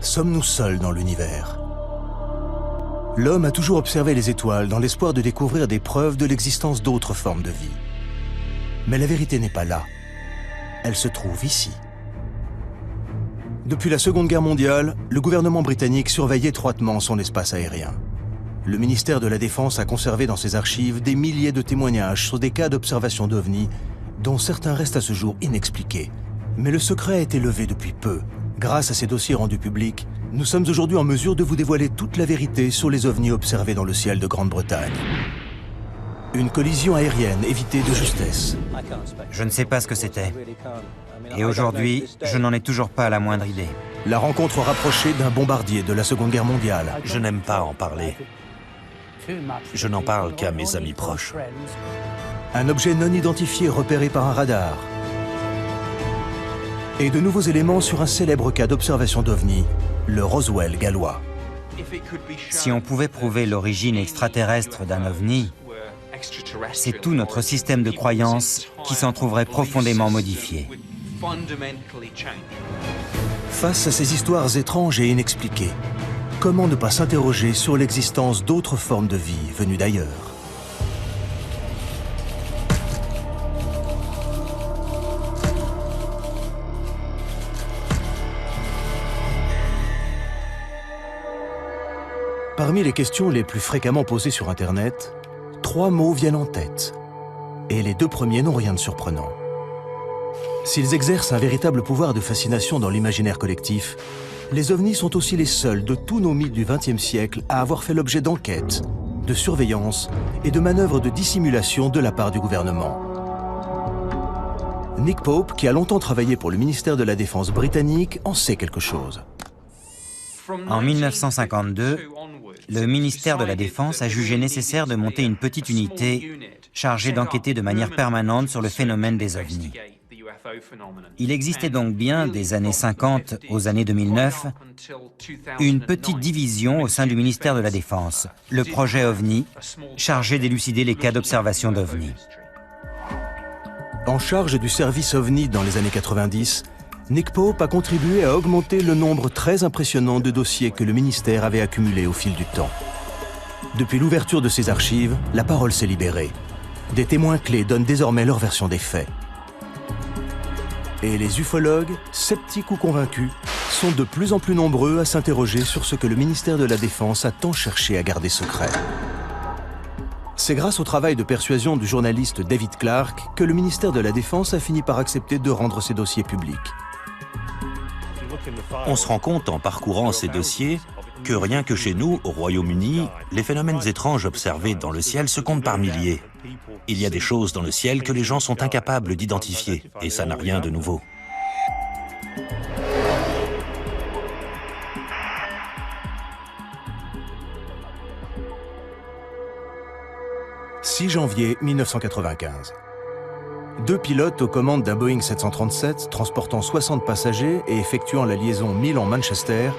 Sommes-nous seuls dans l'univers? L'homme a toujours observé les étoiles dans l'espoir de découvrir des preuves de l'existence d'autres formes de vie. Mais la vérité n'est pas là. Elle se trouve ici. Depuis la Seconde Guerre mondiale, le gouvernement britannique surveille étroitement son espace aérien. Le ministère de la Défense a conservé dans ses archives des milliers de témoignages sur des cas d'observation d'OVNI, dont certains restent à ce jour inexpliqués. Mais le secret a été levé depuis peu. Grâce à ces dossiers rendus publics, nous sommes aujourd'hui en mesure de vous dévoiler toute la vérité sur les ovnis observés dans le ciel de Grande-Bretagne. Une collision aérienne évitée de justesse. Je ne sais pas ce que c'était. Et aujourd'hui, je n'en ai toujours pas la moindre idée. La rencontre rapprochée d'un bombardier de la Seconde Guerre mondiale. Je n'aime pas en parler. Je n'en parle qu'à mes amis proches. Un objet non identifié repéré par un radar. Et de nouveaux éléments sur un célèbre cas d'observation d'OVNI, le Roswell gallois. Si on pouvait prouver l'origine extraterrestre d'un OVNI, c'est tout notre système de croyances qui s'en trouverait profondément modifié. Face à ces histoires étranges et inexpliquées, comment ne pas s'interroger sur l'existence d'autres formes de vie venues d'ailleurs? Parmi les questions les plus fréquemment posées sur Internet, 3 mots viennent en tête. Et les 2 premiers n'ont rien de surprenant. S'ils exercent un véritable pouvoir de fascination dans l'imaginaire collectif, les ovnis sont aussi les seuls de tous nos mythes du XXe siècle à avoir fait l'objet d'enquêtes, de surveillance et de manœuvres de dissimulation de la part du gouvernement. Nick Pope, qui a longtemps travaillé pour le ministère de la Défense britannique, en sait quelque chose. En 1952, le ministère de la Défense a jugé nécessaire de monter une petite unité chargée d'enquêter de manière permanente sur le phénomène des ovnis. Il existait donc bien, des années 50 aux années 2009, une petite division au sein du ministère de la Défense, le projet OVNI, chargé d'élucider les cas d'observation d'OVNI. En charge du service OVNI dans les années 90, Nick Pope a contribué à augmenter le nombre très impressionnant de dossiers que le ministère avait accumulés au fil du temps. Depuis l'ouverture de ses archives, la parole s'est libérée. Des témoins clés donnent désormais leur version des faits. Et les ufologues, sceptiques ou convaincus, sont de plus en plus nombreux à s'interroger sur ce que le ministère de la Défense a tant cherché à garder secret. C'est grâce au travail de persuasion du journaliste David Clarke que le ministère de la Défense a fini par accepter de rendre ses dossiers publics. On se rend compte en parcourant ces dossiers que rien que chez nous, au Royaume-Uni, les phénomènes étranges observés dans le ciel se comptent par milliers. Il y a des choses dans le ciel que les gens sont incapables d'identifier, et ça n'a rien de nouveau. « 6 janvier 1995. 2 pilotes aux commandes d'un Boeing 737 transportant 60 passagers et effectuant la liaison Milan-Manchester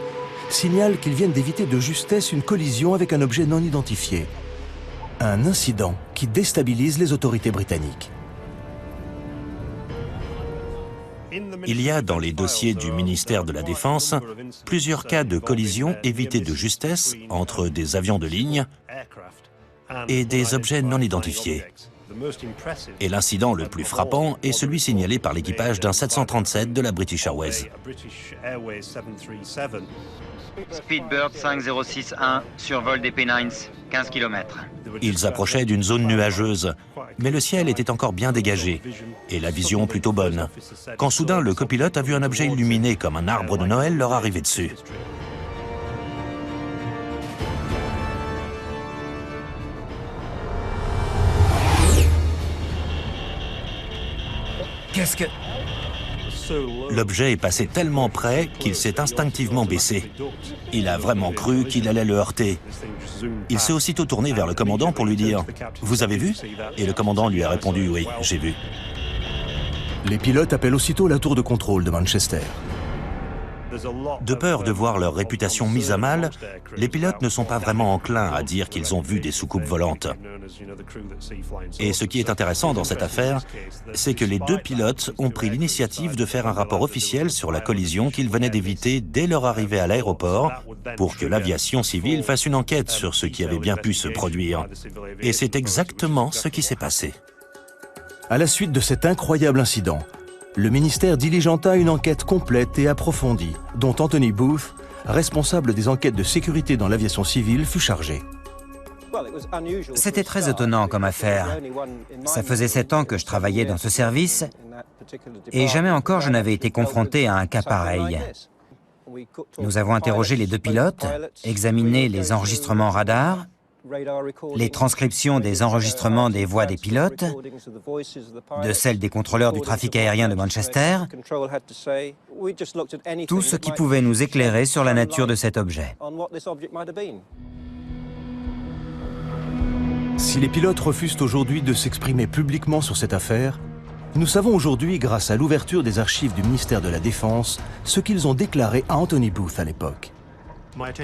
signalent qu'ils viennent d'éviter de justesse une collision avec un objet non identifié. Un incident qui déstabilise les autorités britanniques. Il y a dans les dossiers du ministère de la Défense plusieurs cas de collision évités de justesse entre des avions de ligne et des objets non identifiés. Et l'incident le plus frappant est celui signalé par l'équipage d'un 737 de la British Airways. Speedbird 5061, survol des Pennines, 15 km. Ils approchaient d'une zone nuageuse, mais le ciel était encore bien dégagé et la vision plutôt bonne, quand soudain le copilote a vu un objet illuminé comme un arbre de Noël leur arriver dessus. Qu'est-ce que... L'objet est passé tellement près qu'il s'est instinctivement baissé. Il a vraiment cru qu'il allait le heurter. Il s'est aussitôt tourné vers le commandant pour lui dire « Vous avez vu ?» Et le commandant lui a répondu « Oui, j'ai vu ». Les pilotes appellent aussitôt la tour de contrôle de Manchester. De peur de voir leur réputation mise à mal, les pilotes ne sont pas vraiment enclins à dire qu'ils ont vu des soucoupes volantes. Et ce qui est intéressant dans cette affaire, c'est que les deux pilotes ont pris l'initiative de faire un rapport officiel sur la collision qu'ils venaient d'éviter dès leur arrivée à l'aéroport pour que l'aviation civile fasse une enquête sur ce qui avait bien pu se produire. Et c'est exactement ce qui s'est passé. À la suite de cet incroyable incident, le ministère diligenta une enquête complète et approfondie, dont Anthony Booth, responsable des enquêtes de sécurité dans l'aviation civile, fut chargé. C'était très étonnant comme affaire. Ça faisait 7 ans que je travaillais dans ce service et jamais encore je n'avais été confronté à un cas pareil. Nous avons interrogé les deux pilotes, examiné les enregistrements radars, les transcriptions des enregistrements des voix des pilotes, de celles des contrôleurs du trafic aérien de Manchester, tout ce qui pouvait nous éclairer sur la nature de cet objet. Si les pilotes refusent aujourd'hui de s'exprimer publiquement sur cette affaire, nous savons aujourd'hui, grâce à l'ouverture des archives du ministère de la Défense, ce qu'ils ont déclaré à Anthony Booth à l'époque.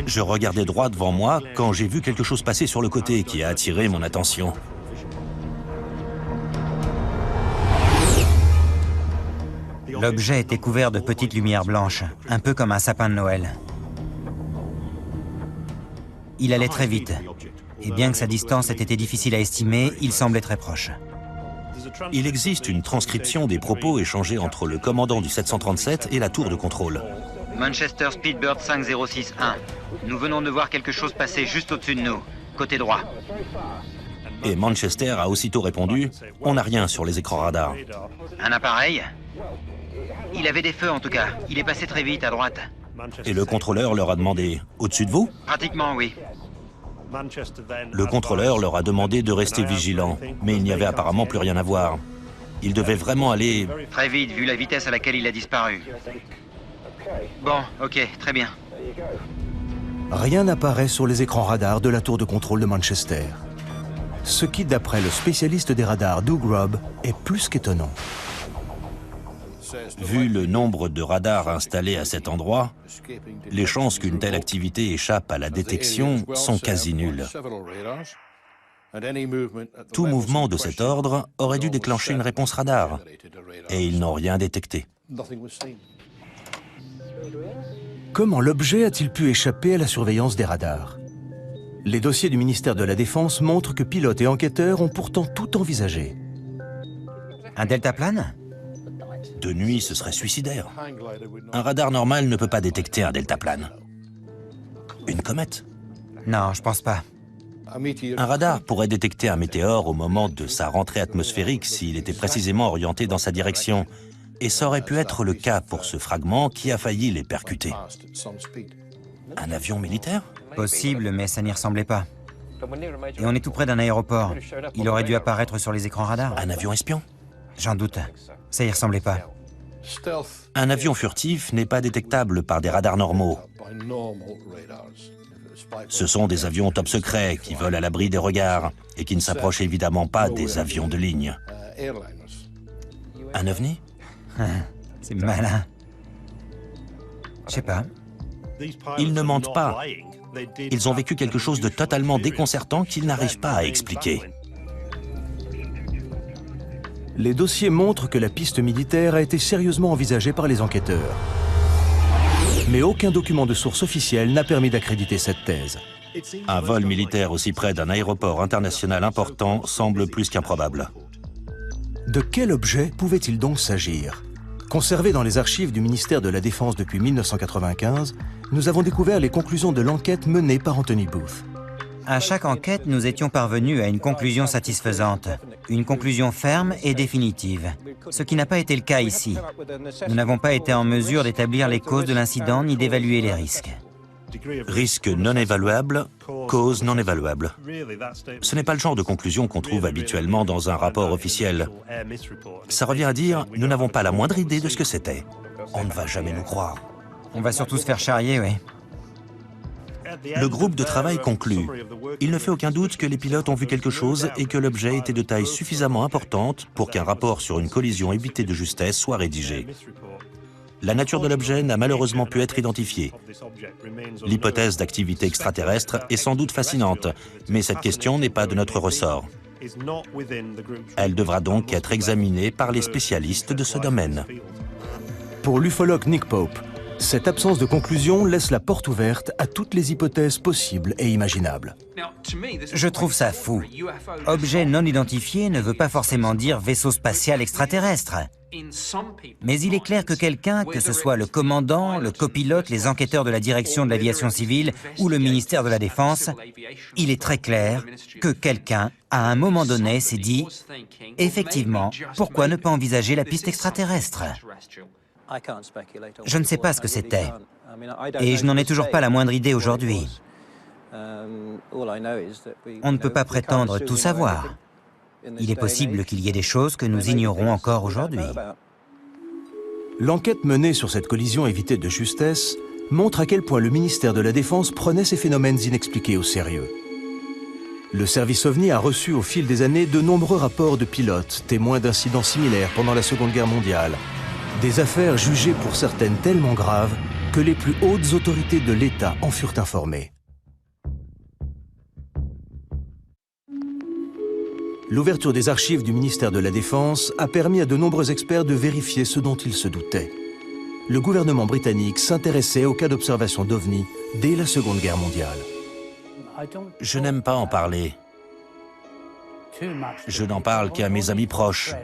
Je regardais droit devant moi quand j'ai vu quelque chose passer sur le côté qui a attiré mon attention. L'objet était couvert de petites lumières blanches, un peu comme un sapin de Noël. Il allait très vite, et bien que sa distance ait été difficile à estimer, il semblait très proche. Il existe une transcription des propos échangés entre le commandant du 737 et la tour de contrôle. Manchester Speedbird 5061. Nous venons de voir quelque chose passer juste au-dessus de nous, côté droit. Et Manchester a aussitôt répondu « On n'a rien sur les écrans radars ». Un appareil? Il avait des feux en tout cas. Il est passé très vite à droite. Et le contrôleur leur a demandé « Au-dessus de vous ?» Pratiquement, oui. Le contrôleur leur a demandé de rester vigilants, mais il n'y avait apparemment plus rien à voir. Ils devaient vraiment aller... Très vite, vu la vitesse à laquelle il a disparu. Bon, ok, très bien. Rien n'apparaît sur les écrans radars de la tour de contrôle de Manchester. Ce qui, d'après le spécialiste des radars Doug Robb, est plus qu'étonnant. Vu le nombre de radars installés à cet endroit, les chances qu'une telle activité échappe à la détection sont quasi nulles. Tout mouvement de cet ordre aurait dû déclencher une réponse radar, et ils n'ont rien détecté. Comment l'objet a-t-il pu échapper à la surveillance des radars? Les dossiers du ministère de la Défense montrent que pilotes et enquêteurs ont pourtant tout envisagé. Un deltaplane? De nuit, ce serait suicidaire. Un radar normal ne peut pas détecter un deltaplane. Une comète? Non, je pense pas. Un radar pourrait détecter un météore au moment de sa rentrée atmosphérique s'il était précisément orienté dans sa direction. Et ça aurait pu être le cas pour ce fragment qui a failli les percuter. Un avion militaire? Possible, mais ça n'y ressemblait pas. Et on est tout près d'un aéroport. Il aurait dû apparaître sur les écrans radars. Un avion espion? J'en doute. Ça y ressemblait pas. Un avion furtif n'est pas détectable par des radars normaux. Ce sont des avions top secrets qui volent à l'abri des regards et qui ne s'approchent évidemment pas des avions de ligne. Un ovni? C'est malin. Je sais pas. Ils ne mentent pas. Ils ont vécu quelque chose de totalement déconcertant qu'ils n'arrivent pas à expliquer. Les dossiers montrent que la piste militaire a été sérieusement envisagée par les enquêteurs. Mais aucun document de source officielle n'a permis d'accréditer cette thèse. Un vol militaire aussi près d'un aéroport international important semble plus qu'improbable. De quel objet pouvait-il donc s'agir? Conservé dans les archives du ministère de la Défense depuis 1995, nous avons découvert les conclusions de l'enquête menée par Anthony Booth. À chaque enquête, nous étions parvenus à une conclusion satisfaisante, une conclusion ferme et définitive, ce qui n'a pas été le cas ici. Nous n'avons pas été en mesure d'établir les causes de l'incident ni d'évaluer les risques. Risque non évaluable, cause non évaluable. Ce n'est pas le genre de conclusion qu'on trouve habituellement dans un rapport officiel. Ça revient à dire, nous n'avons pas la moindre idée de ce que c'était. On ne va jamais nous croire. On va surtout se faire charrier, oui. Le groupe de travail conclut. Il ne fait aucun doute que les pilotes ont vu quelque chose et que l'objet était de taille suffisamment importante pour qu'un rapport sur une collision évitée de justesse soit rédigé. La nature de l'objet n'a malheureusement pu être identifiée. L'hypothèse d'activité extraterrestre est sans doute fascinante, mais cette question n'est pas de notre ressort. Elle devra donc être examinée par les spécialistes de ce domaine. Pour l'ufologue Nick Pope, cette absence de conclusion laisse la porte ouverte à toutes les hypothèses possibles et imaginables. Je trouve ça fou. Objet non identifié ne veut pas forcément dire vaisseau spatial extraterrestre. Mais il est clair que quelqu'un, que ce soit le commandant, le copilote, les enquêteurs de la direction de l'aviation civile ou le ministère de la Défense, il est très clair que quelqu'un, à un moment donné, s'est dit « Effectivement, pourquoi ne pas envisager la piste extraterrestre ?» Je ne sais pas ce que c'était, et je n'en ai toujours pas la moindre idée aujourd'hui. On ne peut pas prétendre tout savoir. Il est possible qu'il y ait des choses que nous ignorons encore aujourd'hui. L'enquête menée sur cette collision évitée de justesse montre à quel point le ministère de la Défense prenait ces phénomènes inexpliqués au sérieux. Le service OVNI a reçu au fil des années de nombreux rapports de pilotes, témoins d'incidents similaires pendant la Seconde Guerre mondiale. Des affaires jugées pour certaines tellement graves que les plus hautes autorités de l'État en furent informées. L'ouverture des archives du ministère de la Défense a permis à de nombreux experts de vérifier ce dont ils se doutaient. Le gouvernement britannique s'intéressait aux cas d'observation d'OVNI dès la Seconde Guerre mondiale. Je n'aime pas en parler. Je n'en parle qu'à mes amis proches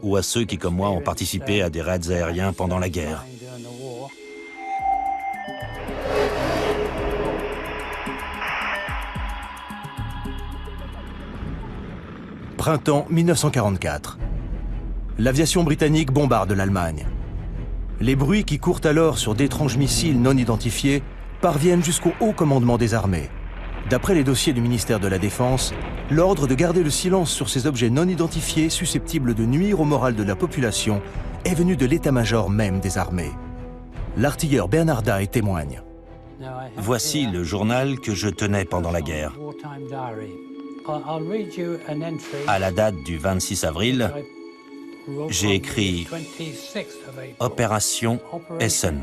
ou à ceux qui, comme moi, ont participé à des raids aériens pendant la guerre. Printemps 1944. L'aviation britannique bombarde l'Allemagne. Les bruits qui courent alors sur d'étranges missiles non identifiés parviennent jusqu'au haut commandement des armées. D'après les dossiers du ministère de la Défense, l'ordre de garder le silence sur ces objets non identifiés susceptibles de nuire au moral de la population est venu de l'état-major même des armées. L'artilleur Bernard Day témoigne. Voici le journal que je tenais pendant la guerre. À la date du 26 avril, j'ai écrit « Opération Essen ».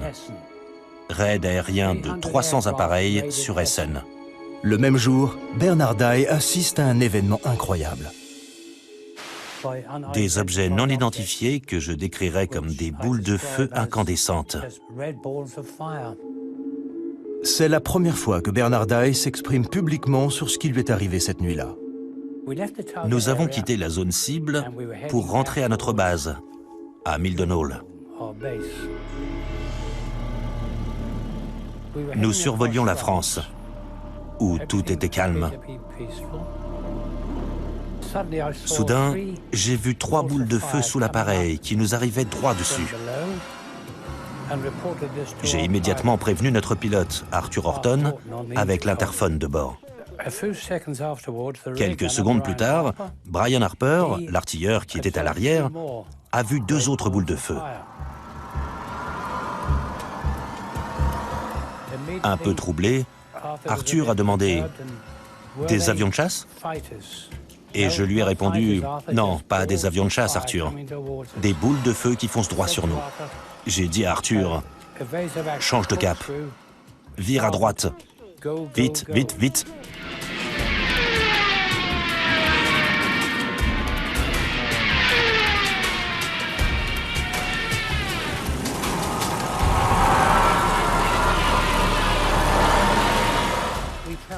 Raid aérien de 300 appareils sur Essen. Le même jour, Bernard Day assiste à un événement incroyable. Des objets non identifiés que je décrirais comme des boules de feu incandescentes. C'est la première fois que Bernard Day s'exprime publiquement sur ce qui lui est arrivé cette nuit-là. Nous avons quitté la zone cible pour rentrer à notre base, à Mildenhall. Nous survolions la France, où tout était calme. Soudain, j'ai vu 3 boules de feu sous l'appareil qui nous arrivaient droit dessus. J'ai immédiatement prévenu notre pilote, Arthur Horton, avec l'interphone de bord. Quelques secondes plus tard, Brian Harper, l'artilleur qui était à l'arrière, a vu 2 autres boules de feu. Un peu troublé, Arthur a demandé « Des avions de chasse ?» Et je lui ai répondu « Non, pas des avions de chasse, Arthur. Des boules de feu qui foncent droit sur nous. » J'ai dit à Arthur « Change de cap. Vire à droite. Vite, vite, vite. »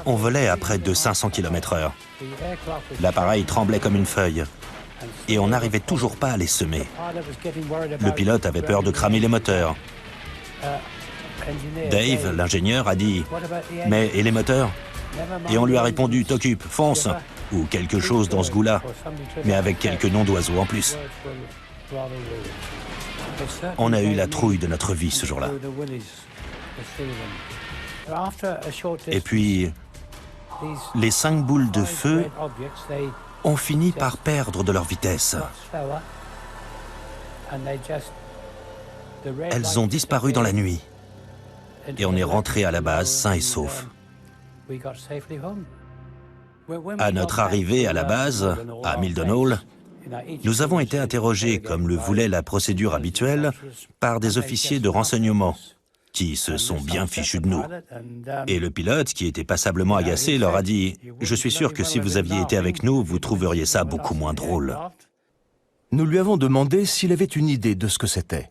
On volait à près de 500 km/h. L'appareil tremblait comme une feuille. Et on n'arrivait toujours pas à les semer. Le pilote avait peur de cramer les moteurs. Dave, l'ingénieur, a dit « Mais et les moteurs ?» Et on lui a répondu « T'occupe, fonce !» ou quelque chose dans ce goût-là, mais avec quelques noms d'oiseaux en plus. On a eu la trouille de notre vie ce jour-là. Et puis, les 5 boules de feu ont fini par perdre de leur vitesse. Elles ont disparu dans la nuit. Et on est rentré à la base sain et sauf. À notre arrivée à la base, à Mildenhall, Nous avons été interrogés, comme le voulait la procédure habituelle, par des officiers de renseignement, qui se sont bien fichus de nous. Et le pilote, qui était passablement agacé, leur a dit « Je suis sûr que si vous aviez été avec nous, vous trouveriez ça beaucoup moins drôle. » Nous lui avons demandé s'il avait une idée de ce que c'était.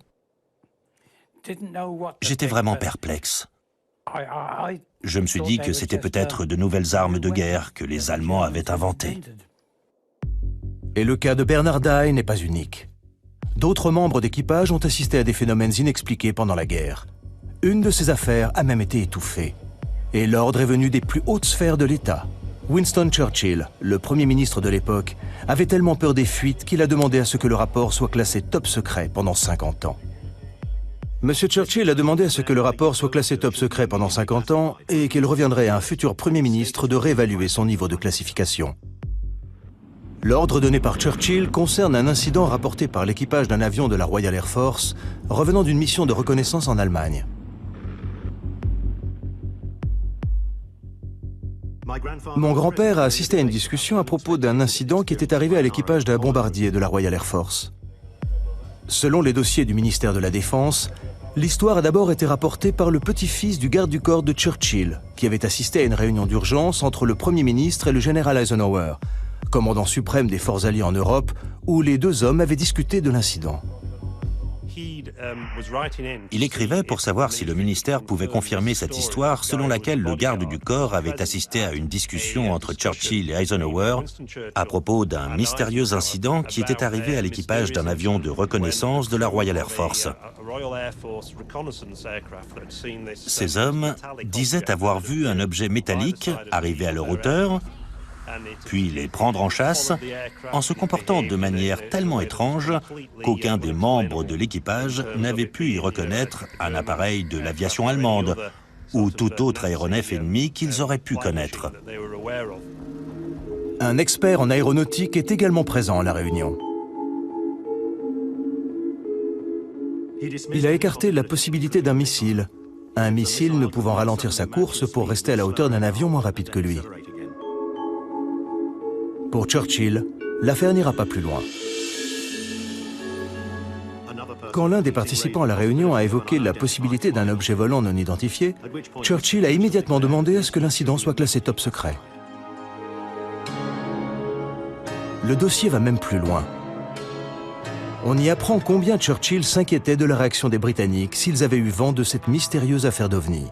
J'étais vraiment perplexe. Je me suis dit que c'était peut-être de nouvelles armes de guerre que les Allemands avaient inventées. Et le cas de Bernard Dye n'est pas unique. D'autres membres d'équipage ont assisté à des phénomènes inexpliqués pendant la guerre. Une de ces affaires a même été étouffée. Et l'ordre est venu des plus hautes sphères de l'État. Winston Churchill, le Premier ministre de l'époque, avait tellement peur des fuites qu'il a demandé à ce que le rapport soit classé top secret pendant 50 ans. Monsieur Churchill a demandé à ce que le rapport soit classé top secret pendant 50 ans et qu'il reviendrait à un futur Premier ministre de réévaluer son niveau de classification. L'ordre donné par Churchill concerne un incident rapporté par l'équipage d'un avion de la Royal Air Force revenant d'une mission de reconnaissance en Allemagne. Mon grand-père a assisté à une discussion à propos d'un incident qui était arrivé à l'équipage d'un bombardier de la Royal Air Force. Selon les dossiers du ministère de la Défense, l'histoire a d'abord été rapportée par le petit-fils du garde du corps de Churchill, qui avait assisté à une réunion d'urgence entre le Premier ministre et le général Eisenhower, commandant suprême des forces alliées en Europe, où les deux hommes avaient discuté de l'incident. Il écrivait pour savoir si le ministère pouvait confirmer cette histoire selon laquelle le garde du corps avait assisté à une discussion entre Churchill et Eisenhower à propos d'un mystérieux incident qui était arrivé à l'équipage d'un avion de reconnaissance de la Royal Air Force. Ces hommes disaient avoir vu un objet métallique arriver à leur hauteur, puis les prendre en chasse, en se comportant de manière tellement étrange qu'aucun des membres de l'équipage n'avait pu y reconnaître un appareil de l'aviation allemande ou tout autre aéronef ennemi qu'ils auraient pu connaître. Un expert en aéronautique est également présent à la réunion. Il a écarté la possibilité d'un missile, un missile ne pouvant ralentir sa course pour rester à la hauteur d'un avion moins rapide que lui. Pour Churchill, l'affaire n'ira pas plus loin. Quand l'un des participants à la réunion a évoqué la possibilité d'un objet volant non identifié, Churchill a immédiatement demandé à ce que l'incident soit classé top secret. Le dossier va même plus loin. On y apprend combien Churchill s'inquiétait de la réaction des Britanniques s'ils avaient eu vent de cette mystérieuse affaire d'OVNI.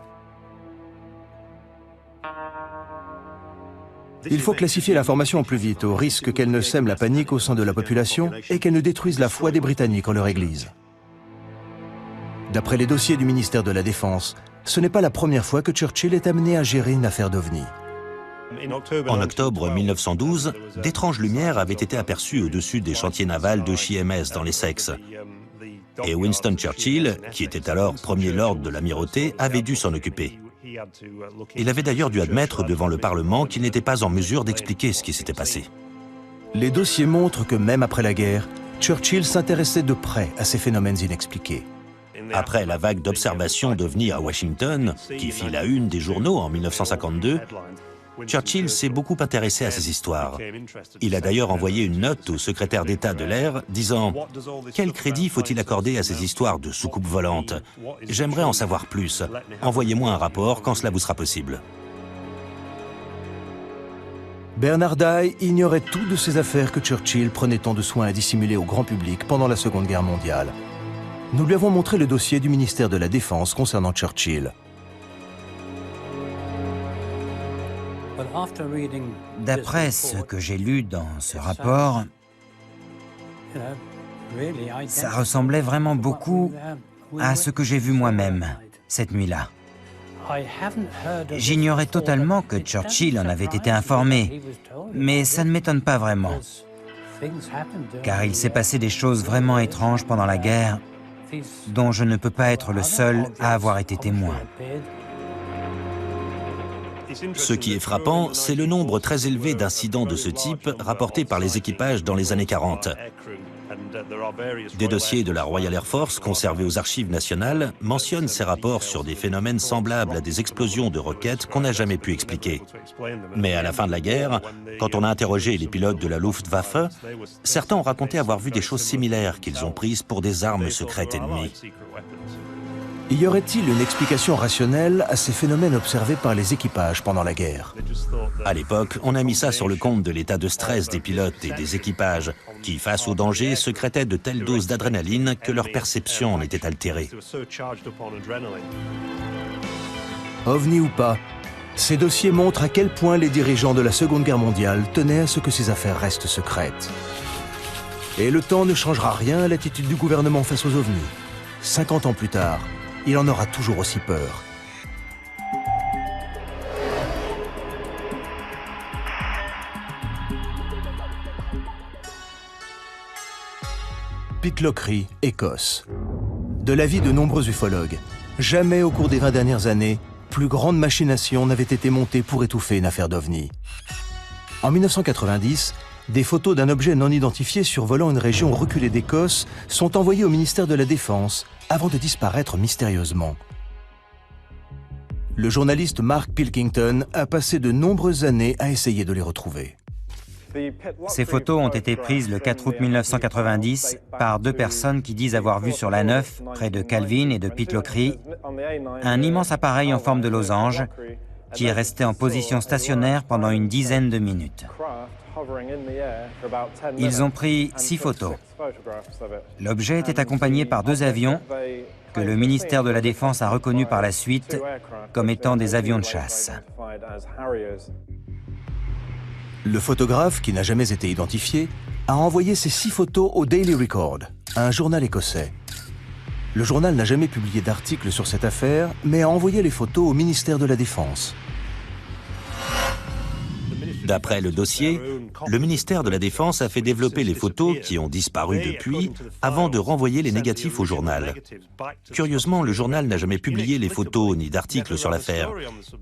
Il faut classifier l'information au plus vite, au risque qu'elle ne sème la panique au sein de la population et qu'elle ne détruise la foi des Britanniques en leur Église. D'après les dossiers du ministère de la Défense, ce n'est pas la première fois que Churchill est amené à gérer une affaire d'OVNI. En octobre 1912, d'étranges lumières avaient été aperçues au-dessus des chantiers navals de HMS dans l'Essex. Et Winston Churchill, qui était alors Premier Lord de l'Amirauté, avait dû s'en occuper. Il avait d'ailleurs dû admettre devant le Parlement qu'il n'était pas en mesure d'expliquer ce qui s'était passé. Les dossiers montrent que même après la guerre, Churchill s'intéressait de près à ces phénomènes inexpliqués. Après la vague d'observations d'OVNI à Washington, qui fit la une des journaux en 1952, Churchill s'est beaucoup intéressé à ces histoires. Il a d'ailleurs envoyé une note au secrétaire d'État de l'air disant « Quel crédit faut-il accorder à ces histoires de soucoupes volantes? J'aimerais en savoir plus. Envoyez-moi un rapport quand cela vous sera possible. » Bernard Dye ignorait tout de ces affaires que Churchill prenait tant de soin à dissimuler au grand public pendant la Seconde Guerre mondiale. Nous lui avons montré le dossier du ministère de la Défense concernant Churchill. D'après ce que j'ai lu dans ce rapport, ça ressemblait vraiment beaucoup à ce que j'ai vu moi-même cette nuit-là. J'ignorais totalement que Churchill en avait été informé, mais ça ne m'étonne pas vraiment, car il s'est passé des choses vraiment étranges pendant la guerre dont je ne peux pas être le seul à avoir été témoin. Ce qui est frappant, c'est le nombre très élevé d'incidents de ce type rapportés par les équipages dans les années 40. Des dossiers de la Royal Air Force conservés aux archives nationales mentionnent ces rapports sur des phénomènes semblables à des explosions de roquettes qu'on n'a jamais pu expliquer. Mais à la fin de la guerre, quand on a interrogé les pilotes de la Luftwaffe, certains ont raconté avoir vu des choses similaires qu'ils ont prises pour des armes secrètes ennemies. Y aurait-il une explication rationnelle à ces phénomènes observés par les équipages pendant la guerre? À l'époque, on a mis ça sur le compte de l'état de stress des pilotes et des équipages, qui, face au danger, sécrétaient de telles doses d'adrénaline que leur perception en était altérée. OVNI ou pas, ces dossiers montrent à quel point les dirigeants de la Seconde Guerre mondiale tenaient à ce que ces affaires restent secrètes. Et le temps ne changera rien à l'attitude du gouvernement face aux OVNI. 50 ans plus tard, il en aura toujours aussi peur. Pitlochry, Écosse. De l'avis de nombreux ufologues, jamais au cours des 20 dernières années, plus grande machination n'avait été montée pour étouffer une affaire d'OVNI. En 1990, des photos d'un objet non identifié survolant une région reculée d'Écosse sont envoyées au ministère de la Défense avant de disparaître mystérieusement. Le journaliste Mark Pilkington a passé de nombreuses années à essayer de les retrouver. Ces photos ont été prises le 4 août 1990 par deux personnes qui disent avoir vu sur la 9, près de Calvin et de Pitlochry, un immense appareil en forme de losange qui est resté en position stationnaire pendant une dizaine de minutes. Ils ont pris 6 photos. L'objet était accompagné par 2 avions que le ministère de la Défense a reconnus par la suite comme étant des avions de chasse. Le photographe, qui n'a jamais été identifié, a envoyé ces 6 photos au Daily Record, un journal écossais. Le journal n'a jamais publié d'article sur cette affaire, mais a envoyé les photos au ministère de la Défense. D'après le dossier, le ministère de la Défense a fait développer les photos qui ont disparu depuis avant de renvoyer les négatifs au journal. Curieusement, le journal n'a jamais publié les photos ni d'articles sur l'affaire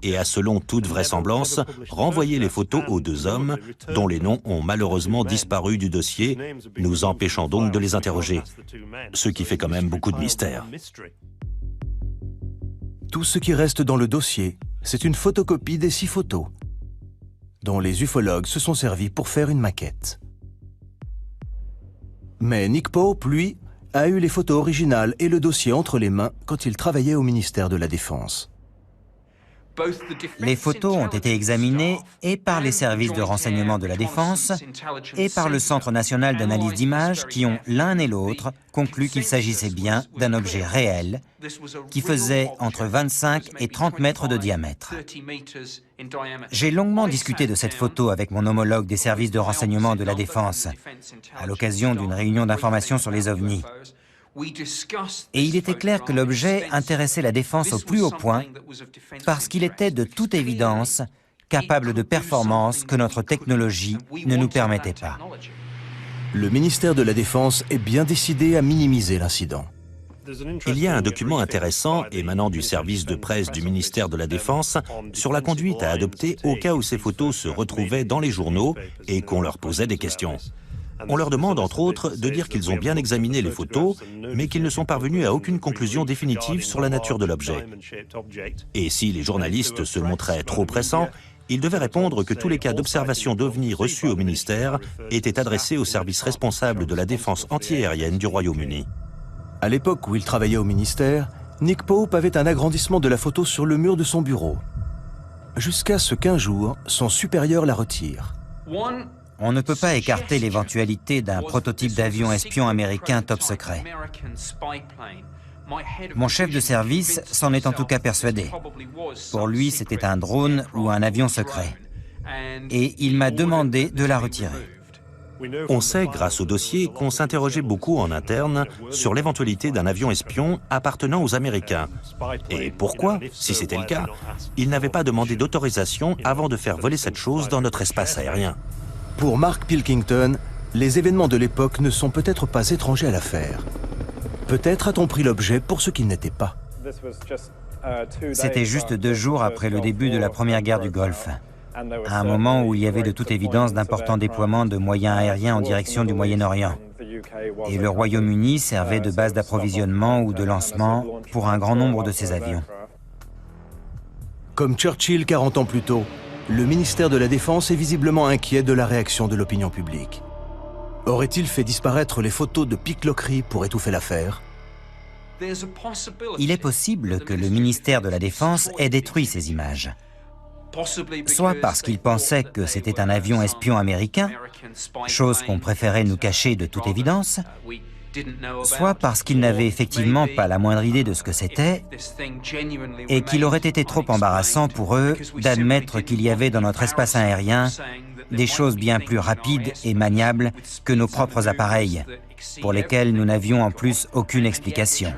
et a, selon toute vraisemblance, renvoyé les photos aux 2 hommes dont les noms ont malheureusement disparu du dossier, nous empêchant donc de les interroger. Ce qui fait quand même beaucoup de mystère. Tout ce qui reste dans le dossier, c'est une photocopie des 6 photos, dont les ufologues se sont servis pour faire une maquette. Mais Nick Pope, lui, a eu les photos originales et le dossier entre les mains quand il travaillait au ministère de la Défense. Les photos ont été examinées et par les services de renseignement de la Défense et par le Centre national d'analyse d'images qui ont l'un et l'autre conclu qu'il s'agissait bien d'un objet réel qui faisait entre 25 et 30 mètres de diamètre. J'ai longuement discuté de cette photo avec mon homologue des services de renseignement de la Défense à l'occasion d'une réunion d'information sur les OVNI. Et il était clair que l'objet intéressait la Défense au plus haut point parce qu'il était de toute évidence capable de performances que notre technologie ne nous permettait pas. Le ministère de la Défense est bien décidé à minimiser l'incident. Il y a un document intéressant émanant du service de presse du ministère de la Défense sur la conduite à adopter au cas où ces photos se retrouvaient dans les journaux et qu'on leur posait des questions. On leur demande, entre autres, de dire qu'ils ont bien examiné les photos, mais qu'ils ne sont parvenus à aucune conclusion définitive sur la nature de l'objet. Et si les journalistes se montraient trop pressants, ils devaient répondre que tous les cas d'observation d'OVNI reçus au ministère étaient adressés au service responsable de la défense antiaérienne du Royaume-Uni. À l'époque où il travaillait au ministère, Nick Pope avait un agrandissement de la photo sur le mur de son bureau. Jusqu'à ce qu'un jour, son supérieur la retire. On ne peut pas écarter l'éventualité d'un prototype d'avion espion américain top secret. Mon chef de service s'en est en tout cas persuadé. Pour lui, c'était un drone ou un avion secret. Et il m'a demandé de la retirer. On sait, grâce au dossier, qu'on s'interrogeait beaucoup en interne sur l'éventualité d'un avion espion appartenant aux Américains. Et pourquoi, si c'était le cas, ils n'avaient pas demandé d'autorisation avant de faire voler cette chose dans notre espace aérien. Pour Mark Pilkington, les événements de l'époque ne sont peut-être pas étrangers à l'affaire. Peut-être a-t-on pris l'objet pour ce qu'il n'était pas. C'était juste 2 jours après le début de la première guerre du Golfe, à un moment où il y avait de toute évidence d'importants déploiements de moyens aériens en direction du Moyen-Orient. et le Royaume-Uni servait de base d'approvisionnement ou de lancement pour un grand nombre de ces avions. Comme Churchill 40 ans plus tôt, le ministère de la Défense est visiblement inquiet de la réaction de l'opinion publique. Aurait-il fait disparaître les photos de pickloquerie pour étouffer l'affaire? Il est possible que le ministère de la Défense ait détruit ces images, soit parce qu'il pensait que c'était un avion espion américain, chose qu'on préférait nous cacher de toute évidence, soit parce qu'ils n'avaient effectivement pas la moindre idée de ce que c'était et qu'il aurait été trop embarrassant pour eux d'admettre qu'il y avait dans notre espace aérien des choses bien plus rapides et maniables que nos propres appareils, pour lesquels nous n'avions en plus aucune explication.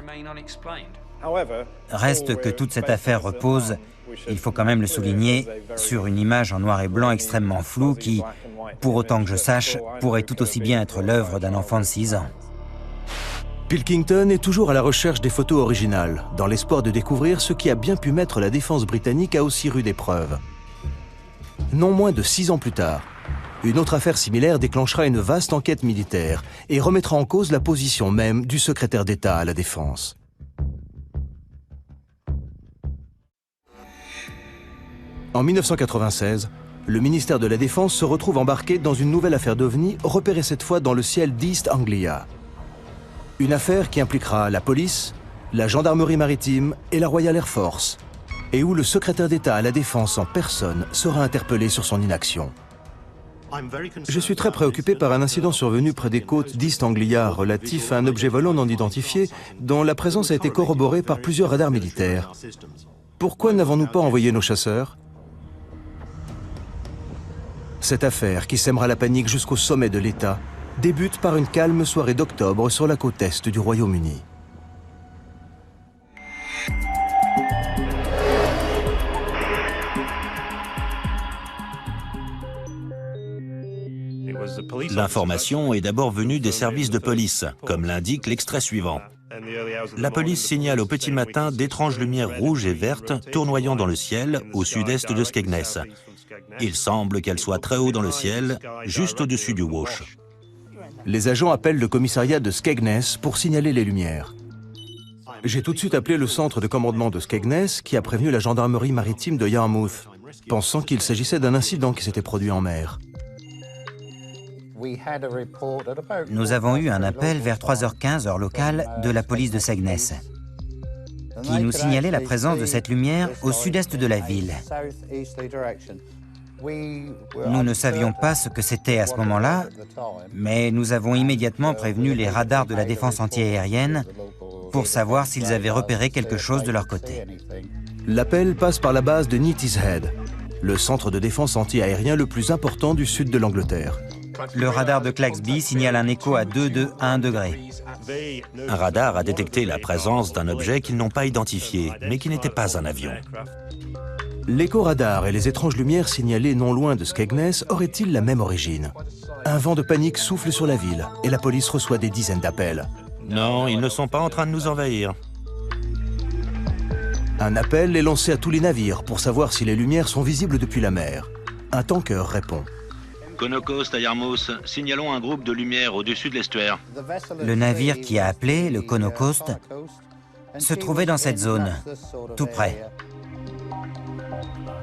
Reste que toute cette affaire repose, il faut quand même le souligner, sur une image en noir et blanc extrêmement floue qui, pour autant que je sache, pourrait tout aussi bien être l'œuvre d'un enfant de 6 ans. Pilkington est toujours à la recherche des photos originales, dans l'espoir de découvrir ce qui a bien pu mettre la défense britannique à aussi rude épreuve. Non moins de 6 ans plus tard, une autre affaire similaire déclenchera une vaste enquête militaire et remettra en cause la position même du secrétaire d'État à la Défense. En 1996, le ministère de la Défense se retrouve embarqué dans une nouvelle affaire d'OVNI, repérée cette fois dans le ciel d'East Anglia. Une affaire qui impliquera la police, la gendarmerie maritime et la Royal Air Force, et où le secrétaire d'État à la Défense en personne sera interpellé sur son inaction. Je suis très préoccupé par un incident survenu près des côtes d'East Anglia relatif à un objet volant non identifié dont la présence a été corroborée par plusieurs radars militaires. Pourquoi n'avons-nous pas envoyé nos chasseurs? Cette affaire, qui sèmera la panique jusqu'au sommet de l'État, débute par une calme soirée d'octobre sur la côte est du Royaume-Uni. L'information est d'abord venue des services de police, comme l'indique l'extrait suivant. La police signale au petit matin d'étranges lumières rouges et vertes tournoyant dans le ciel au sud-est de Skegness. Il semble qu'elles soient très haut dans le ciel, juste au-dessus du Wash. Les agents appellent le commissariat de Skegness pour signaler les lumières. J'ai tout de suite appelé le centre de commandement de Skegness qui a prévenu la gendarmerie maritime de Yarmouth, pensant qu'il s'agissait d'un incident qui s'était produit en mer. Nous avons eu un appel vers 3h15 heure locale de la police de Skegness, qui nous signalait la présence de cette lumière au sud-est de la ville. Nous ne savions pas ce que c'était à ce moment-là, mais nous avons immédiatement prévenu les radars de la défense antiaérienne pour savoir s'ils avaient repéré quelque chose de leur côté. L'appel passe par la base de Neatishead, le centre de défense antiaérien le plus important du sud de l'Angleterre. Le radar de Claxby signale un écho à 2,1 degrés. Un radar a détecté la présence d'un objet qu'ils n'ont pas identifié, mais qui n'était pas un avion. L'écho-radar et les étranges lumières signalées non loin de Skegness auraient-ils la même origine? Un vent de panique souffle sur la ville et la police reçoit des dizaines d'appels. Non, ils ne sont pas en train de nous envahir. Un appel est lancé à tous les navires pour savoir si les lumières sont visibles depuis la mer. Un tanker répond. Conocost à Yarmouth, signalons un groupe de lumières au-dessus de l'estuaire. Le navire qui a appelé, le Conocost, se trouvait dans cette zone, tout près.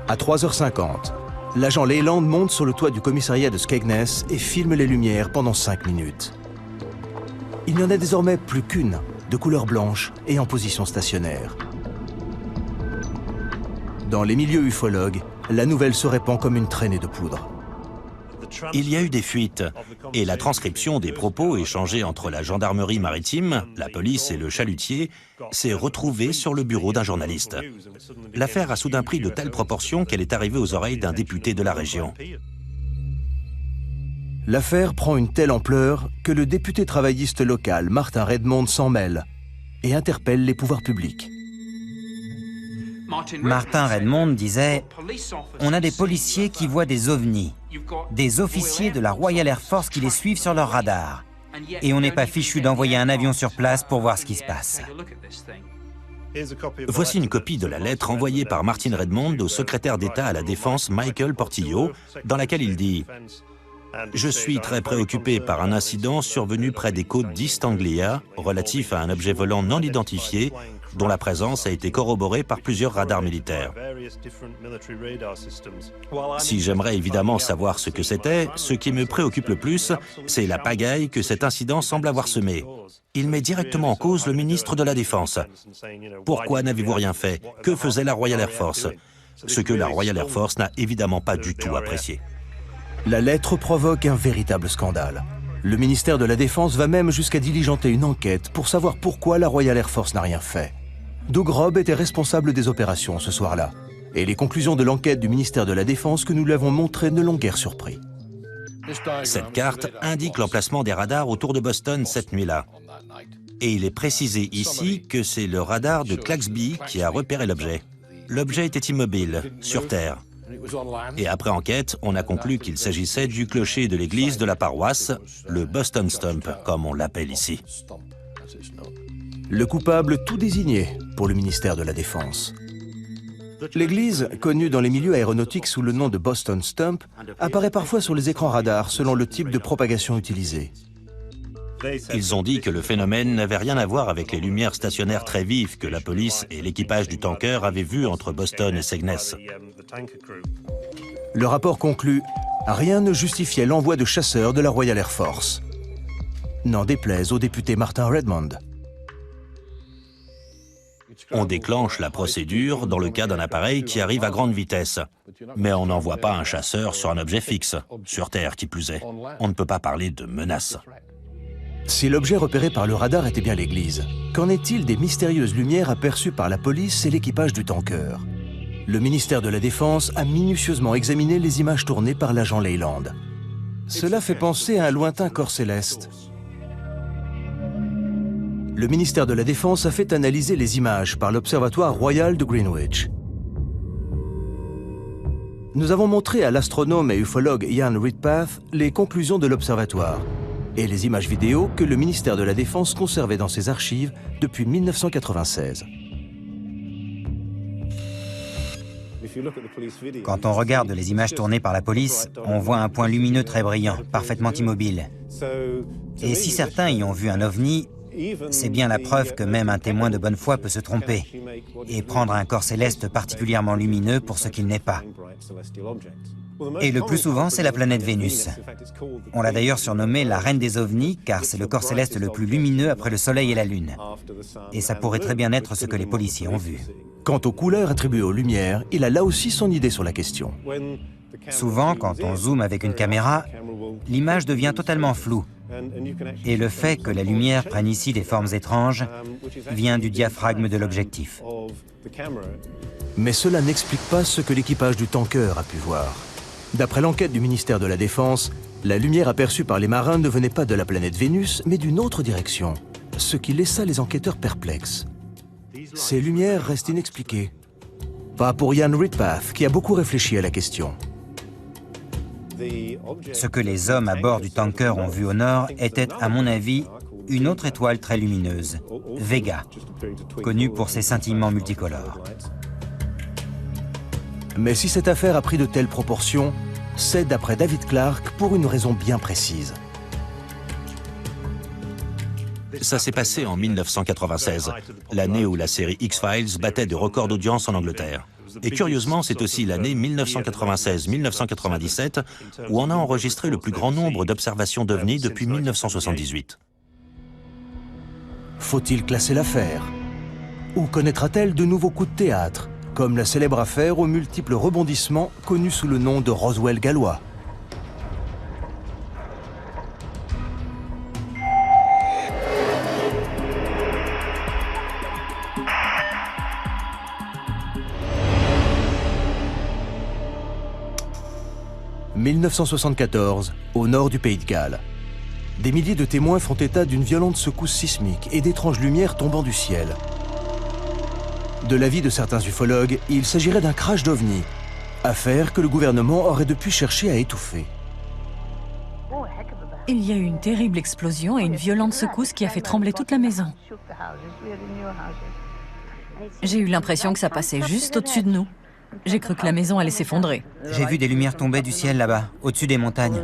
À 3h50, l'agent Leyland monte sur le toit du commissariat de Skegness et filme les lumières pendant 5 minutes. Il n'y en a désormais plus qu'une, de couleur blanche et en position stationnaire. Dans les milieux ufologues, la nouvelle se répand comme une traînée de poudre. Il y a eu des fuites, et la transcription des propos échangés entre la gendarmerie maritime, la police et le chalutier s'est retrouvée sur le bureau d'un journaliste. L'affaire a soudain pris de telles proportions qu'elle est arrivée aux oreilles d'un député de la région. L'affaire prend une telle ampleur que le député travailliste local, Martin Redmond, s'en mêle et interpelle les pouvoirs publics. Martin Redmond disait « On a des policiers qui voient des ovnis, des officiers de la Royal Air Force qui les suivent sur leur radar, et on n'est pas fichu d'envoyer un avion sur place pour voir ce qui se passe. » Voici une copie de la lettre envoyée par Martin Redmond au secrétaire d'État à la Défense Michael Portillo, dans laquelle il dit Je suis très préoccupé par un incident survenu près des côtes d'East Anglia, relatif à un objet volant non identifié, dont la présence a été corroborée par plusieurs radars militaires. Si j'aimerais évidemment savoir ce que c'était, ce qui me préoccupe le plus, c'est la pagaille que cet incident semble avoir semée. Il met directement en cause le ministre de la Défense. Pourquoi n'avez-vous rien fait? Que faisait la Royal Air Force? Ce que la Royal Air Force n'a évidemment pas du tout apprécié. La lettre provoque un véritable scandale. Le ministère de la Défense va même jusqu'à diligenter une enquête pour savoir pourquoi la Royal Air Force n'a rien fait. Doug Robb était responsable des opérations ce soir-là. Et les conclusions de l'enquête du ministère de la Défense que nous lui avons montrées ne l'ont guère surpris. Cette carte indique l'emplacement des radars autour de Boston cette nuit-là. Et il est précisé ici que c'est le radar de Claxby qui a repéré l'objet. L'objet était immobile, sur Terre. Et après enquête, on a conclu qu'il s'agissait du clocher de l'église de la paroisse, le Boston Stump, comme on l'appelle ici. Le coupable tout désigné pour le ministère de la Défense. L'église, connue dans les milieux aéronautiques sous le nom de Boston Stump, apparaît parfois sur les écrans radars selon le type de propagation utilisé. Ils ont dit que le phénomène n'avait rien à voir avec les lumières stationnaires très vives que la police et l'équipage du tanker avaient vues entre Boston et Skegness. Le rapport conclut « Rien ne justifiait l'envoi de chasseurs de la Royal Air Force ». N'en déplaise au député Martin Redmond. On déclenche la procédure dans le cas d'un appareil qui arrive à grande vitesse. Mais on n'envoie pas un chasseur sur un objet fixe, sur Terre qui plus est. On ne peut pas parler de menace. Si l'objet repéré par le radar était bien l'église, qu'en est-il des mystérieuses lumières aperçues par la police et l'équipage du tanker? Le ministère de la Défense a minutieusement examiné les images tournées par l'agent Leyland. Cela fait penser à un lointain corps céleste. Le ministère de la Défense a fait analyser les images par l'Observatoire royal de Greenwich. Nous avons montré à l'astronome et ufologue Ian Redpath les conclusions de l'Observatoire et les images vidéo que le ministère de la Défense conservait dans ses archives depuis 1996. Quand on regarde les images tournées par la police, on voit un point lumineux très brillant, parfaitement immobile. Et si certains y ont vu un ovni, c'est bien la preuve que même un témoin de bonne foi peut se tromper et prendre un corps céleste particulièrement lumineux pour ce qu'il n'est pas. Et le plus souvent, c'est la planète Vénus. On l'a d'ailleurs surnommée la reine des ovnis, car c'est le corps céleste le plus lumineux après le Soleil et la Lune. Et ça pourrait très bien être ce que les policiers ont vu. Quant aux couleurs attribuées aux lumières, il a là aussi son idée sur la question. Souvent, quand on zoome avec une caméra, l'image devient totalement floue. Et le fait que la lumière prenne ici des formes étranges vient du diaphragme de l'objectif. Mais cela n'explique pas ce que l'équipage du tanker a pu voir. D'après l'enquête du ministère de la Défense, la lumière aperçue par les marins ne venait pas de la planète Vénus, mais d'une autre direction, ce qui laissa les enquêteurs perplexes. Ces lumières restent inexpliquées. Pas pour Ian Redpath, qui a beaucoup réfléchi à la question. Ce que les hommes à bord du tanker ont vu au nord était, à mon avis, une autre étoile très lumineuse, Vega, connue pour ses scintillements multicolores. Mais si cette affaire a pris de telles proportions, c'est, d'après David Clark, pour une raison bien précise. Ça s'est passé en 1996, l'année où la série X-Files battait des records d'audience en Angleterre. Et curieusement, c'est aussi l'année 1996-1997 où on a enregistré le plus grand nombre d'observations d'OVNI depuis 1978. Faut-il classer l'affaire? Ou connaîtra-t-elle de nouveaux coups de théâtre, comme la célèbre affaire aux multiples rebondissements connue sous le nom de Roswell gallois? « 1974, au nord du Pays de Galles. Des milliers de témoins font état d'une violente secousse sismique et d'étranges lumières tombant du ciel. De l'avis de certains ufologues, il s'agirait d'un crash d'OVNI, affaire que le gouvernement aurait depuis cherché à étouffer. Il y a eu une terrible explosion et une violente secousse qui a fait trembler toute la maison. J'ai eu l'impression que ça passait juste au-dessus de nous. J'ai cru que la maison allait s'effondrer. J'ai vu des lumières tomber du ciel là-bas, au-dessus des montagnes.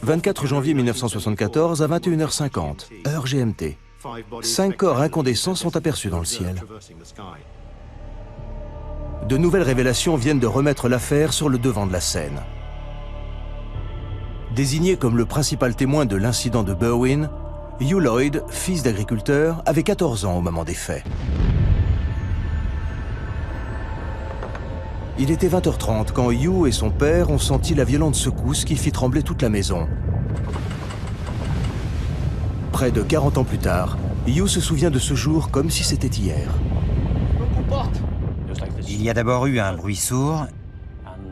24 janvier 1974 à 21h50, heure GMT. 5 corps incandescents sont aperçus dans le ciel. De nouvelles révélations viennent de remettre l'affaire sur le devant de la scène. Désigné comme le principal témoin de l'incident de Berwyn, Hugh Lloyd, fils d'agriculteur, avait 14 ans au moment des faits. Il était 20h30 quand Hugh et son père ont senti la violente secousse qui fit trembler toute la maison. Près de 40 ans plus tard, Hugh se souvient de ce jour comme si c'était hier. Il y a d'abord eu un bruit sourd,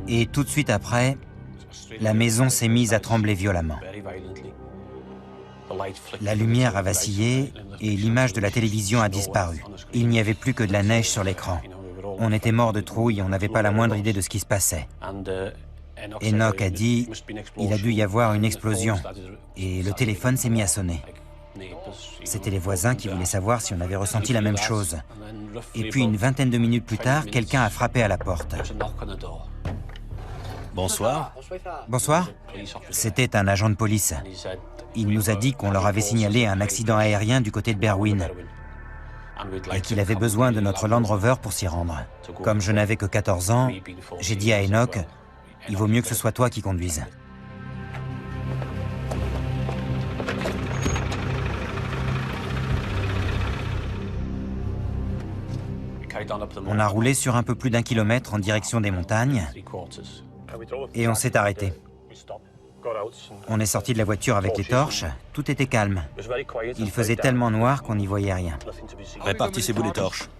et tout de suite après, la maison s'est mise à trembler violemment. La lumière a vacillé et l'image de la télévision a disparu. Il n'y avait plus que de la neige sur l'écran. On était mort de trouille, on n'avait pas la moindre idée de ce qui se passait. Enoch a dit « il a dû y avoir une explosion » et le téléphone s'est mis à sonner. C'était les voisins qui voulaient savoir si on avait ressenti la même chose. Et puis une vingtaine de minutes plus tard, quelqu'un a frappé à la porte. Bonsoir. Bonsoir. C'était un agent de police. Il nous a dit qu'on leur avait signalé un accident aérien du côté de Berwyn et qu'il avait besoin de notre Land Rover pour s'y rendre. Comme je n'avais que 14 ans, j'ai dit à Enoch, il vaut mieux que ce soit toi qui conduises. On a roulé sur un peu plus d'1 kilomètre en direction des montagnes et on s'est arrêté. On est sorti de la voiture avec les torches, tout était calme. Il faisait tellement noir qu'on n'y voyait rien. Répartissez-vous les torches.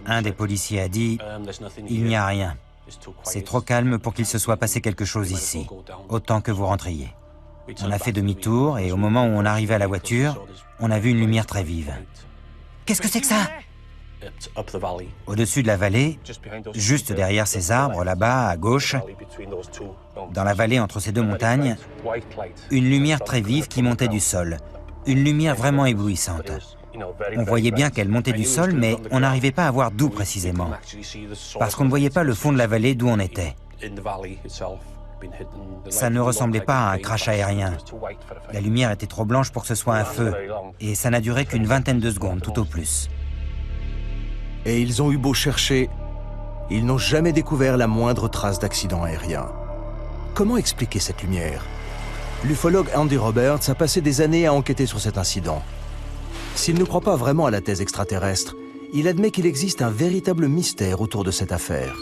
Un des policiers a dit « Il n'y a rien. C'est trop calme pour qu'il se soit passé quelque chose ici. Autant que vous rentriez. » On a fait demi-tour et au moment où on arrivait à la voiture, on a vu une lumière très vive. « Qu'est-ce que c'est que ça ?» Au-dessus de la vallée, juste derrière ces arbres, là-bas, à gauche, dans la vallée entre ces deux montagnes, une lumière très vive qui montait du sol. Une lumière vraiment éblouissante. On voyait bien qu'elle montait du sol, mais on n'arrivait pas à voir d'où précisément. Parce qu'on ne voyait pas le fond de la vallée d'où on était. Ça ne ressemblait pas à un crash aérien. La lumière était trop blanche pour que ce soit un feu, et ça n'a duré qu'une vingtaine de secondes, tout au plus. Et ils ont eu beau chercher, ils n'ont jamais découvert la moindre trace d'accident aérien. Comment expliquer cette lumière? L'ufologue Andy Roberts a passé des années à enquêter sur cet incident. S'il ne croit pas vraiment à la thèse extraterrestre, il admet qu'il existe un véritable mystère autour de cette affaire.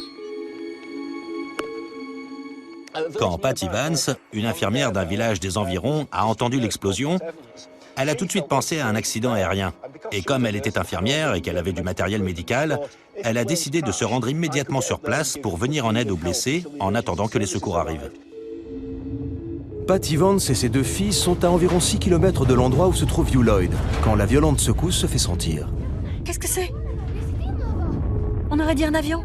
Quand Patty Vance, une infirmière d'un village des environs, a entendu l'explosion, elle a tout de suite pensé à un accident aérien. Et comme elle était infirmière et qu'elle avait du matériel médical, elle a décidé de se rendre immédiatement sur place pour venir en aide aux blessés en attendant que les secours arrivent. Patty Vance et ses deux filles sont à environ 6 km de l'endroit où se trouve Hugh Lloyd, quand la violente secousse se fait sentir. Qu'est-ce que c'est? On aurait dit un avion.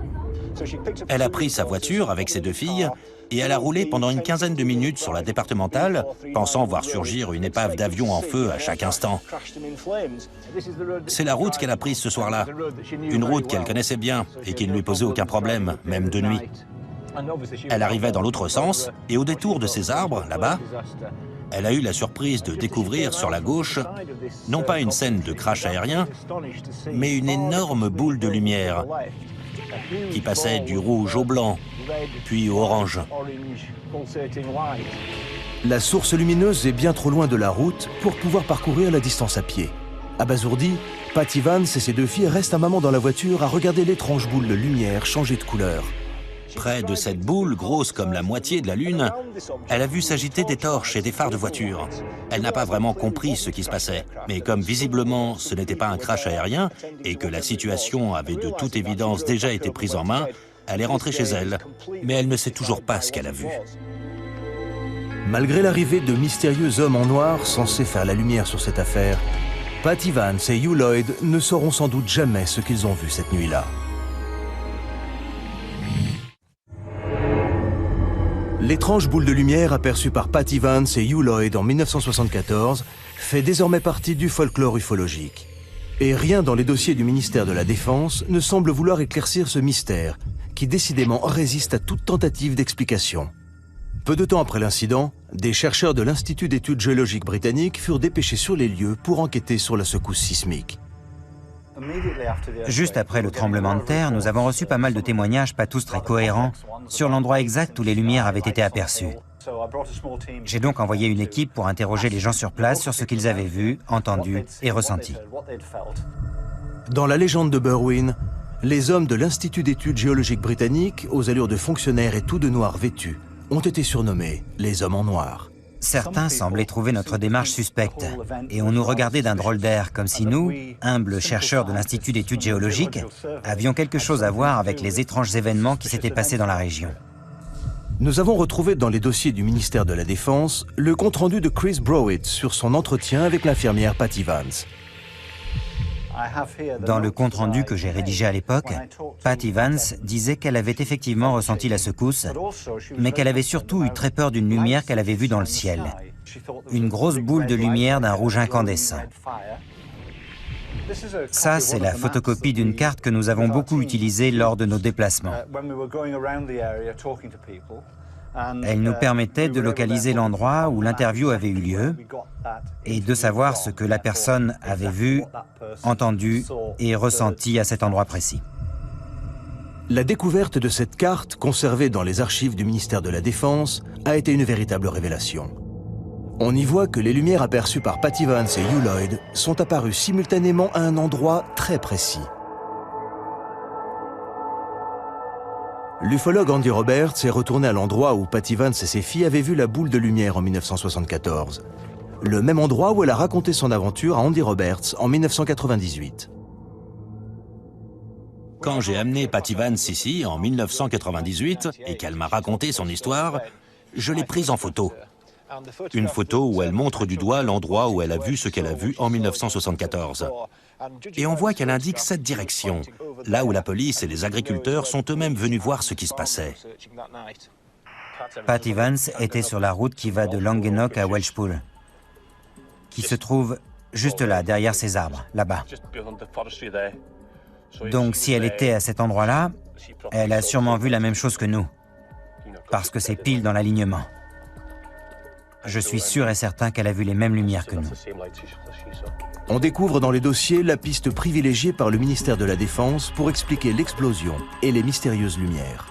Elle a pris sa voiture avec ses deux filles et elle a roulé pendant une quinzaine de minutes sur la départementale, pensant voir surgir une épave d'avion en feu à chaque instant. C'est la route qu'elle a prise ce soir-là, une route qu'elle connaissait bien et qui ne lui posait aucun problème, même de nuit. Elle arrivait dans l'autre sens et au détour de ces arbres, là-bas, elle a eu la surprise de découvrir sur la gauche, non pas une scène de crash aérien, mais une énorme boule de lumière qui passait du rouge au blanc, puis au orange. La source lumineuse est bien trop loin de la route pour pouvoir parcourir la distance à pied. Abasourdie, Patty Vance et ses deux filles restent un moment dans la voiture à regarder l'étrange boule de lumière changer de couleur. Près de cette boule, grosse comme la moitié de la Lune, elle a vu s'agiter des torches et des phares de voiture. Elle n'a pas vraiment compris ce qui se passait. Mais comme visiblement ce n'était pas un crash aérien et que la situation avait de toute évidence déjà été prise en main, elle est rentrée chez elle. Mais elle ne sait toujours pas ce qu'elle a vu. Malgré l'arrivée de mystérieux hommes en noir censés faire la lumière sur cette affaire, Patty Vance et Hugh Lloyd ne sauront sans doute jamais ce qu'ils ont vu cette nuit-là. L'étrange boule de lumière aperçue par Patty Vance et Hugh Lloyd en 1974 fait désormais partie du folklore ufologique. Et rien dans les dossiers du ministère de la Défense ne semble vouloir éclaircir ce mystère, qui décidément résiste à toute tentative d'explication. Peu de temps après l'incident, des chercheurs de l'Institut d'études géologiques britanniques furent dépêchés sur les lieux pour enquêter sur la secousse sismique. Juste après le tremblement de terre, nous avons reçu pas mal de témoignages, pas tous très cohérents, sur l'endroit exact où les lumières avaient été aperçues. J'ai donc envoyé une équipe pour interroger les gens sur place sur ce qu'ils avaient vu, entendu et ressenti. Dans la légende de Berwyn, les hommes de l'Institut d'études géologiques britanniques, aux allures de fonctionnaires et tout de noir vêtus, ont été surnommés les hommes en noir. Certains semblaient trouver notre démarche suspecte et on nous regardait d'un drôle d'air, comme si nous, humbles chercheurs de l'Institut d'études géologiques, avions quelque chose à voir avec les étranges événements qui s'étaient passés dans la région. Nous avons retrouvé dans les dossiers du ministère de la Défense le compte-rendu de Chris Browett sur son entretien avec l'infirmière Patty Vance. Dans le compte-rendu que j'ai rédigé à l'époque, Patty Vance disait qu'elle avait effectivement ressenti la secousse, mais qu'elle avait surtout eu très peur d'une lumière qu'elle avait vue dans le ciel. Une grosse boule de lumière d'un rouge incandescent. Ça, c'est la photocopie d'une carte que nous avons beaucoup utilisée lors de nos déplacements. Elle nous permettait de localiser l'endroit où l'interview avait eu lieu et de savoir ce que la personne avait vu, entendu et ressenti à cet endroit précis. La découverte de cette carte, conservée dans les archives du ministère de la Défense, a été une véritable révélation. On y voit que les lumières aperçues par Patty Vance et Hugh Lloyd sont apparues simultanément à un endroit très précis. L'ufologue Andy Roberts est retourné à l'endroit où Patty Vance et ses filles avaient vu la boule de lumière en 1974. Le même endroit où elle a raconté son aventure à Andy Roberts en 1998. Quand j'ai amené Patty Vance ici, en 1998, et qu'elle m'a raconté son histoire, je l'ai prise en photo. Une photo où elle montre du doigt l'endroit où elle a vu ce qu'elle a vu en 1974. Et on voit qu'elle indique cette direction, là où la police et les agriculteurs sont eux-mêmes venus voir ce qui se passait. Patty Vance était sur la route qui va de Langennock à Welshpool, qui se trouve juste là, derrière ces arbres, là-bas. Donc si elle était à cet endroit-là, elle a sûrement vu la même chose que nous, parce que c'est pile dans l'alignement. Je suis sûr et certain qu'elle a vu les mêmes lumières que nous. On découvre dans les dossiers la piste privilégiée par le ministère de la Défense pour expliquer l'explosion et les mystérieuses lumières.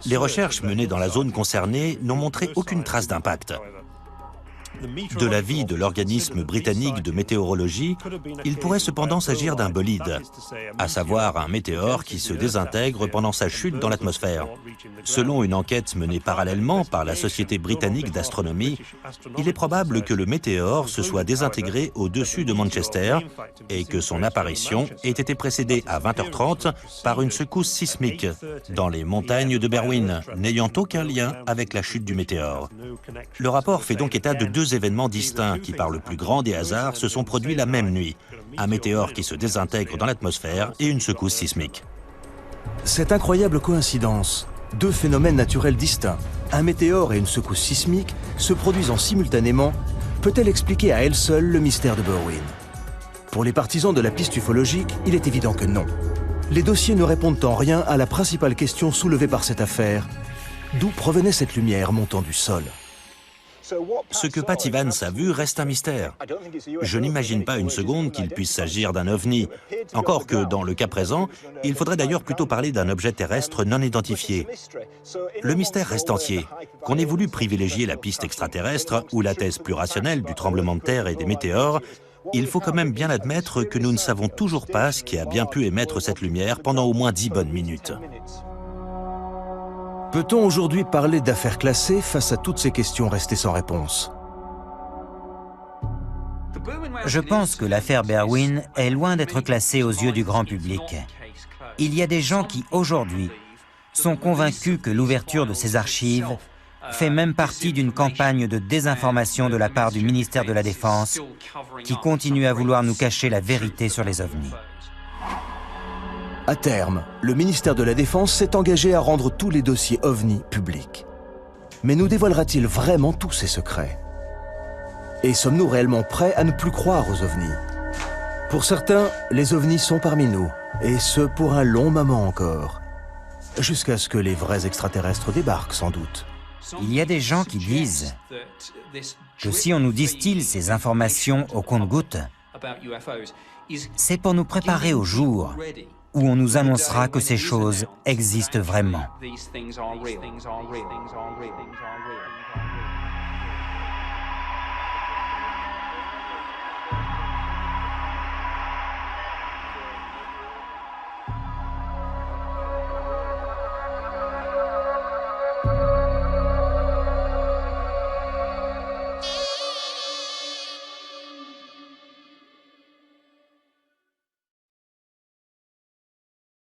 Les recherches menées dans la zone concernée n'ont montré aucune trace d'impact. De l'avis de l'organisme britannique de météorologie, il pourrait cependant s'agir d'un bolide, à savoir un météore qui se désintègre pendant sa chute dans l'atmosphère. Selon une enquête menée parallèlement par la Société britannique d'astronomie, il est probable que le météore se soit désintégré au-dessus de Manchester et que son apparition ait été précédée à 20h30 par une secousse sismique dans les montagnes de Berwyn, n'ayant aucun lien avec la chute du météore. Le rapport fait donc état de deux événements distincts qui, par le plus grand des hasards, se sont produits la même nuit. Un météore qui se désintègre dans l'atmosphère et une secousse sismique. Cette incroyable coïncidence, deux phénomènes naturels distincts, un météore et une secousse sismique, se produisant simultanément, peut-elle expliquer à elle seule le mystère de Berwyn? Pour les partisans de la piste ufologique, il est évident que non. Les dossiers ne répondent en rien à la principale question soulevée par cette affaire. D'où provenait cette lumière montant du sol? Ce que Patty Vance a vu reste un mystère. Je n'imagine pas une seconde qu'il puisse s'agir d'un ovni. Encore que, dans le cas présent, il faudrait d'ailleurs plutôt parler d'un objet terrestre non identifié. Le mystère reste entier. Qu'on ait voulu privilégier la piste extraterrestre ou la thèse plus rationnelle du tremblement de terre et des météores, il faut quand même bien admettre que nous ne savons toujours pas ce qui a bien pu émettre cette lumière pendant au moins 10 bonnes minutes. Peut-on aujourd'hui parler d'affaires classées face à toutes ces questions restées sans réponse? Je pense que l'affaire Berwyn est loin d'être classée aux yeux du grand public. Il y a des gens qui, aujourd'hui, sont convaincus que l'ouverture de ces archives fait même partie d'une campagne de désinformation de la part du ministère de la Défense qui continue à vouloir nous cacher la vérité sur les ovnis. À terme, le ministère de la Défense s'est engagé à rendre tous les dossiers OVNI publics. Mais nous dévoilera-t-il vraiment tous ces secrets? Et sommes-nous réellement prêts à ne plus croire aux ovnis? Pour certains, les ovnis sont parmi nous, et ce pour un long moment encore. Jusqu'à ce que les vrais extraterrestres débarquent, sans doute. Il y a des gens qui disent que si on nous distille ces informations au compte-gouttes, c'est pour nous préparer au jour où on nous annoncera que ces choses existent vraiment.